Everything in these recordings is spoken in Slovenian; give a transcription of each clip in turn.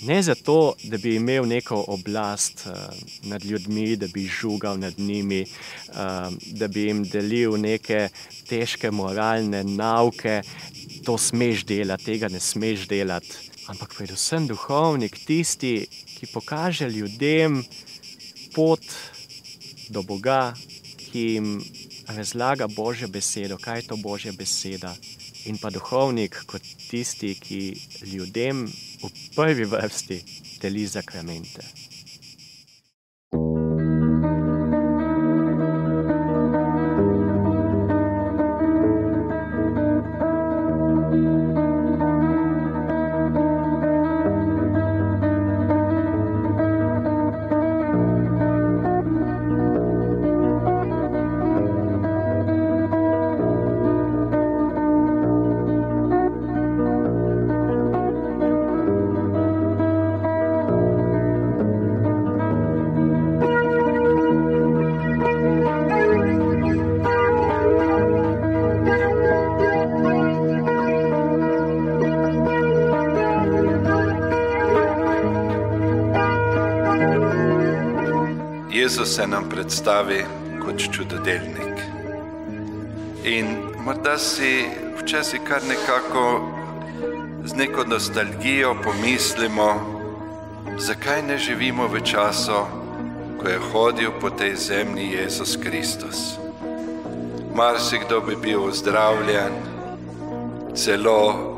Ne zato, da bi imel neko oblast nad ljudmi, da bi žugal nad njimi, da bi jim delil neke težke moralne nauke, to smeš delati, tega ne smeš delati. Ampak predvsem duhovnik, tisti, ki pokaže ljudem pot do Boga, ki jim razlaga Božjo besedo, kaj je to Božja beseda. In pa duhovnik kot tisti, ki ljudem v prvi vrsti deli zakramente. Jezus se nam predstavi kot čudodelnik. In morda si včasih kar nekako z neko nostalgijo pomislimo, zakaj ne živimo v času, ko je hodil po tej zemlji Jezus Kristus. Marsikdo bi bil ozdravljen, celo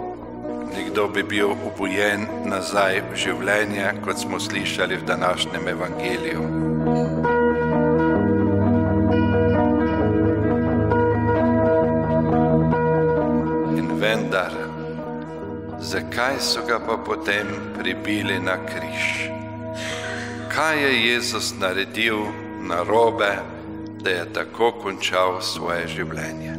nekdo bi bil obujen nazaj v življenje, kot smo slišali v današnjem evangeliju. In vendar, zakaj so ga pa potem pribili na križ? Kaj je Jezus naredil narobe, da je tako končal svoje življenje?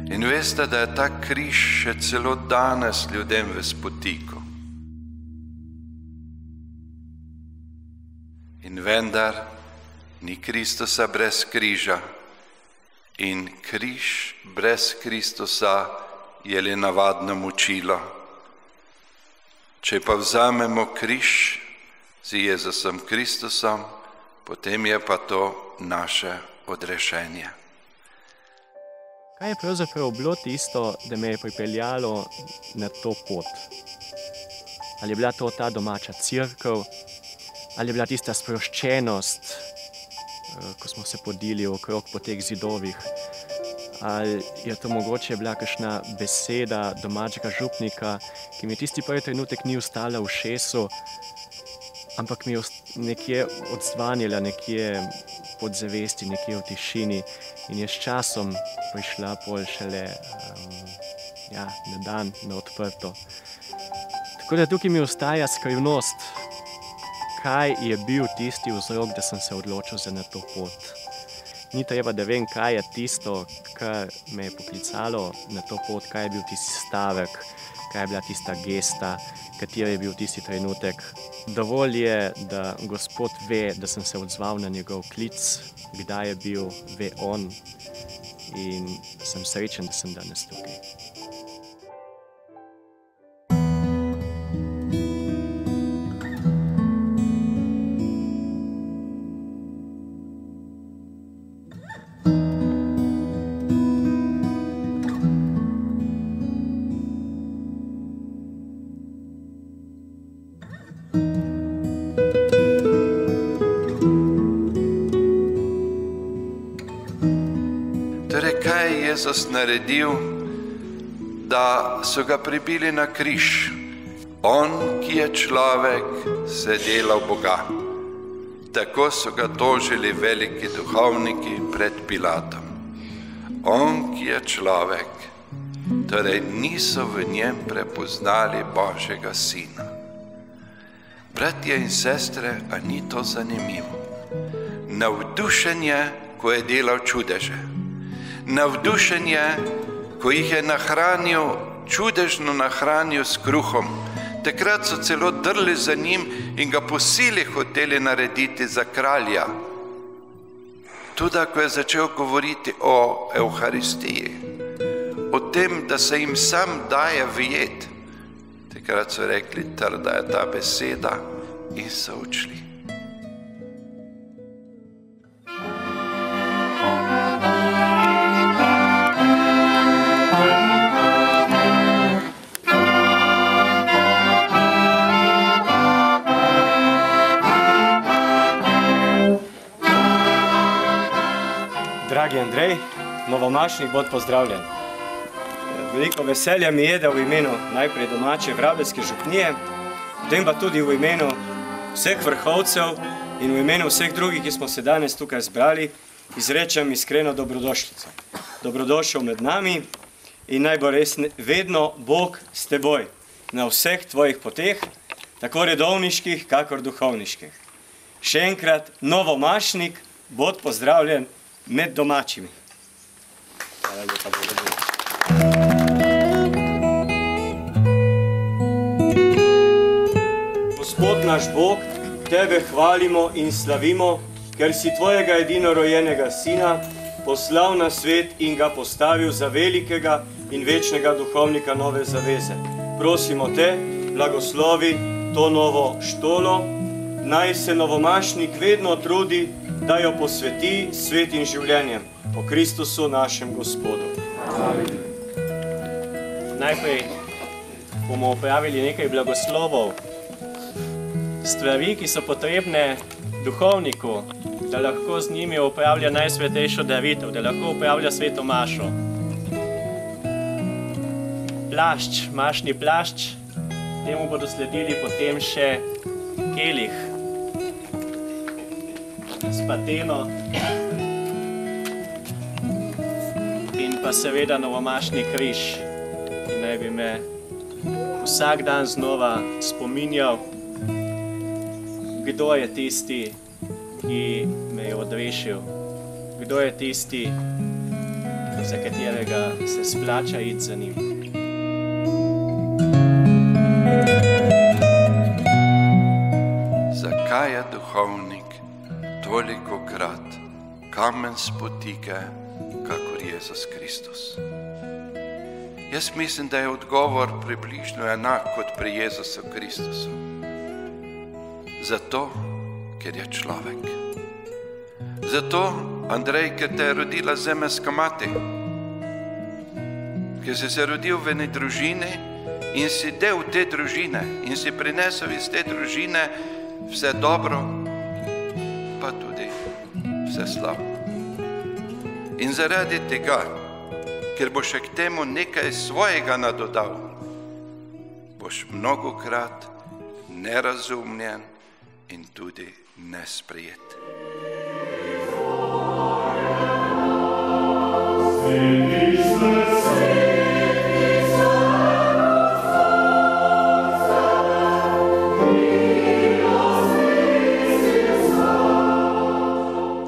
In veste, da je ta križ še celo danes ljudem v spotiku. In vendar ni Kristusa brez križa in križ brez Kristusa je le navadno mučilo. Če pa vzamemo križ z Jezusom Kristusom, potem je pa to naše odrešenje. Kaj je pravzaprav bilo tisto, da me je pripeljalo na to pot? Ali je bila to ta domača cerkev, ali je bila tista sproščenost, ko smo se podili okrog po teh zidovih, ali je to mogoče bila kakšna beseda domačega župnika, ki mi tisti prvi trenutek ni ostala v ušesu, ampak mi je nekje odzvanila, nekje pod zavesti, nekje v tišini in je s časom prišla pol šele na dan, na odprto. Tako da tukaj mi ostaja skrivnost, kaj je bil tisti vzrok, da sem se odločil za na to pot. Ni treba, da vem, kaj je tisto, kar me je poklicalo na to pot, kaj je bil tisti stavek, kaj je bila tista gesta, kateri je bil tisti trenutek. Dovolj je, da Gospod ve, da sem se odzval na njegov klic, kdaj je bil, ve on in sem srečen, da sem danes tukaj. Torej, kaj je Jezus naredil, da so ga pribili na križ? On, ki je človek, se delal Boga. Tako so ga tožili veliki duhovniki pred Pilatom. On, ki je človek, torej niso v njem prepoznali Božjega sina. Bratje in sestre, a ni to zanimivo? Navdušen je, ko je delal čudeže. Navdušen je, ko jih je nahranil, čudežno nahranil s kruhom. Takrat so celo drli za njim in ga po sili hoteli narediti za kralja. Tudi, ko je začel govoriti o Evharistiji, o tem, da se jim sam daje v jed, Takrat so rekli, trda je ta beseda in so odšli. Dragi Andrej, novomašnik bod pozdravljen. Veliko veselja mi je, da v imenu najprej domače Vrabelske župnije, potem pa tudi v imenu vseh vrhovcev in v imenu vseh drugih, ki smo se danes tukaj zbrali, izrečem iskreno dobrodošlico. Dobrodošel med nami in naj bo res vedno Bog s teboj na vseh tvojih poteh, tako redovniških, kakor duhovniških. Še enkrat, novomašnik, bod pozdravljen med domačimi. Hvala lepa, Bogu. Gospod naš Bog, tebe hvalimo in slavimo, ker si tvojega edinorojenega sina poslal na svet in ga postavil za velikega in večnega duhovnika nove zaveze. Prosimo te, blagoslovi to novo štolo, naj se novomašnik vedno trudi, da jo posveti svetim življenjem po Kristusu našem Gospodu. Amen. Najprej bomo opravili nekaj blagoslovov, stvari, ki so potrebne duhovniku, da lahko z njimi opravlja najsvetejšo daritev, da lahko opravlja sveto mašo. Plašč, mašni plašč, temu bodo sledili potem še kelih s pateno in pa seveda novomašni križ, ki naj bi me vsak dan znova spominjal, kdo je tisti, ki me je odrešil, kdo je tisti, za katerega se splača iti za njim. Zakaj je duhovnik tolikokrat kamen spotike, kakor Jezus Kristus? Jaz mislim, da je odgovor približno enak kot pri Jezusu Kristusu. Zato, ker je človek. Zato, Andrej, ker te je rodila zemeljska mati. Ker si se rodil v eni družini in si del te družine in si prinesel iz te družine vse dobro, pa tudi vse slabo. In zaradi tega, ker boš še k temu nekaj svojega nadodal, boš mnogokrat nerazumljen in tudi nesprejet.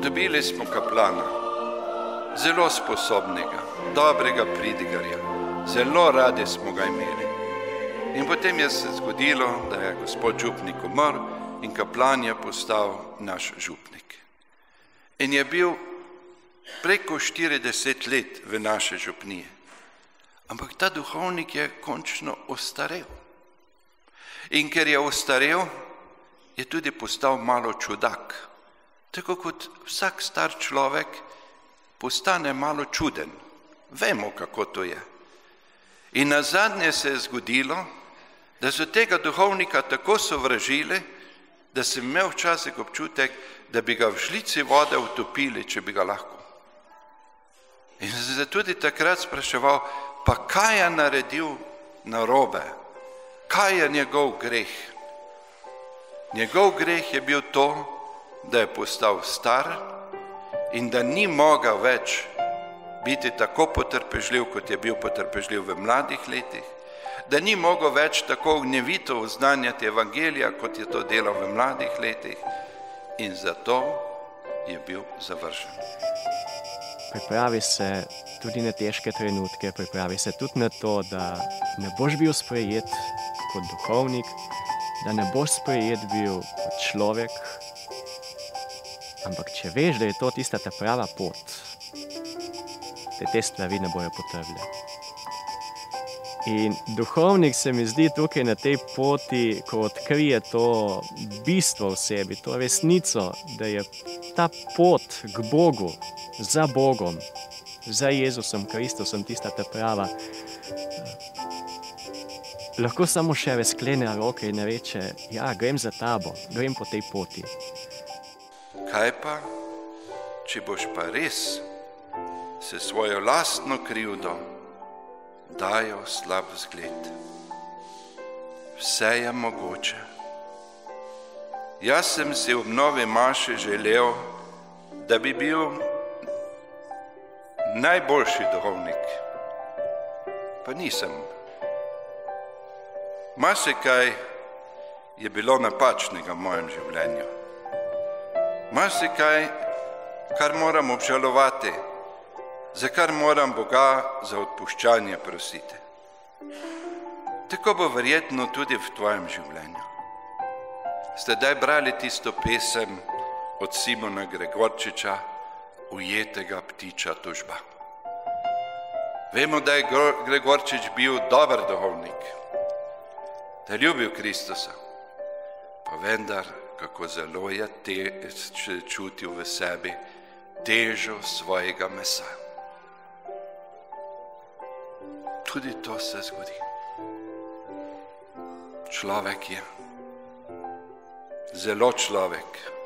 Dobili smo kaplana, zelo sposobnega, dobrega pridigarja, zelo radi smo ga imeli. In potem je se zgodilo, da je gospod župnik umrl in kaplan je postal naš župnik. In je bil preko 40 let v naše župnije. Ampak ta duhovnik je končno ostarel. In ker je ostarel, je tudi postal malo čudak. Tako kot vsak star človek postane malo čuden. Vemo, kako to je. In nazadnje se je zgodilo, da so tega duhovnika tako sovražili, da sem imel včasih občutek, da bi ga v žlici vode utopili, če bi ga lahko. In sem se tudi takrat spraševal, pa kaj je naredil narobe? Kaj je njegov greh? Njegov greh je bil to, da je postal star in da ni mogel več biti tako potrpežljiv, kot je bil potrpežljiv v mladih letih, da ni mogel več tako gnevito oznanjati evangelija, kot je to delal v mladih letih, in zato je bil zavržen. Pripravi se tudi na težke trenutke, pripravi se tudi na to, da ne boš bil sprejet kot duhovnik, da ne boš sprejet bil kot človek, ampak če veš, da je to tista ta prava pot, te stvari ne bojo potrebne. In duhovnik se mi zdi tukaj na tej poti, ko odkrije to bistvo v sebi, to resnico, da je ta pot k Bogu, za Bogom, za Jezusom Kristusom, tista ta prava. Lahko samo še razklene roke in reče, ja, grem za tabo, grem po tej poti. Kaj pa, če boš pa res se svojo lastno krivdo dajal slab vzgled? Vse je mogoče. Jaz sem si ob novi maši želel, da bi bil najboljši duhovnik, pa nisem. Marsikaj je bilo napačnega v mojem življenju. Marsikaj, kar moram obžalovati, za kar moram Boga za odpuščanje prositi. Tako bo verjetno tudi v tvojem življenju. Ste daj brali tisto pesem od Simona Gregorčiča, Ujetega ptiča tužba. Vemo, da je Gregorčič bil dober duhovnik, da je ljubil Kristusa, pa vendar, kako zelo je čutil v sebi težo svojega mesa. Tudi to se zgodi. Človek je, zelo človek.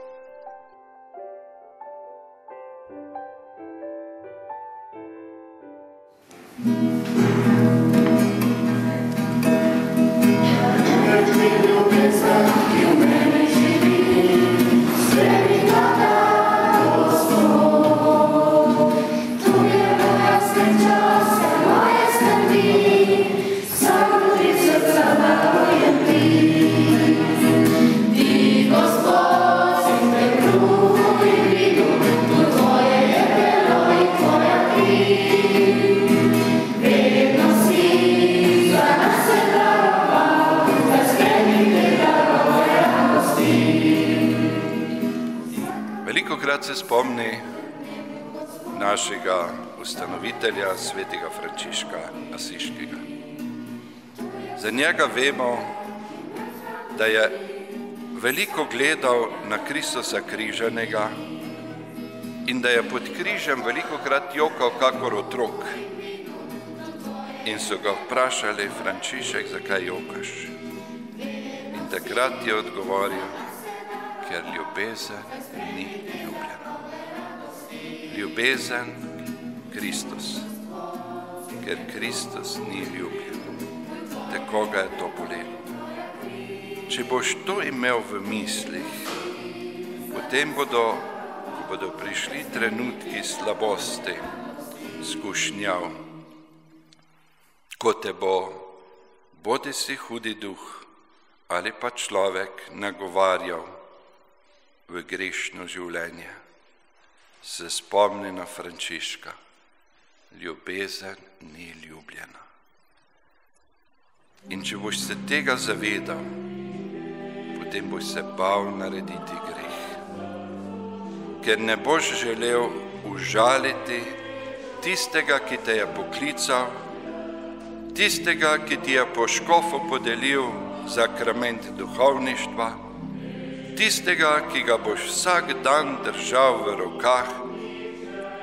Velikokrat se spomni našega ustanovitelja, svetega Frančiška Asiškega. Za njega vemo, da je veliko gledal na Kristusa križanega in da je pod križem velikokrat jokal kakor otrok. In so ga vprašali, Frančišek, zakaj jokaš? In takrat je odgovoril, ker ljubezen ni ljubljena. Ljubezen Kristus, ker Kristus ni ljubljen. Tako ga je to bolelo. Če boš to imel v mislih, potem ko bodo prišli trenutki slabosti, skušnjav, ko te bo bodisi hudi duh ali pa človek nagovarjal v grešno življenje, se spomni na Frančiška. Ljubezen ni ljubljena. In če boš se tega zavedal, potem boš se bal narediti greh. Ker ne boš želel užaliti tistega, ki te je poklical, tistega, ki ti je po škofu podelil sakrament duhovništva, tistega, ki ga boš vsak dan držal v rokah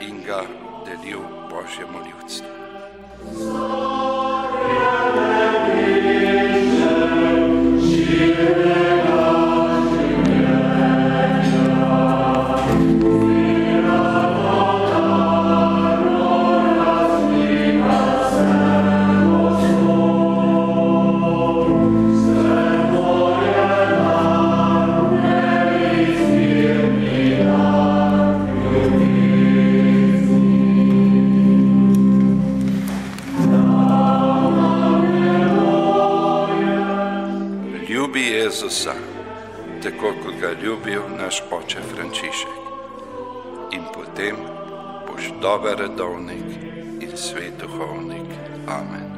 in ga delil Božjemu ljudstvu. Jezusa, tako kot ga je ljubil naš oče Frančišek. In potem boš dober redovnik in svet duhovnik. Amen.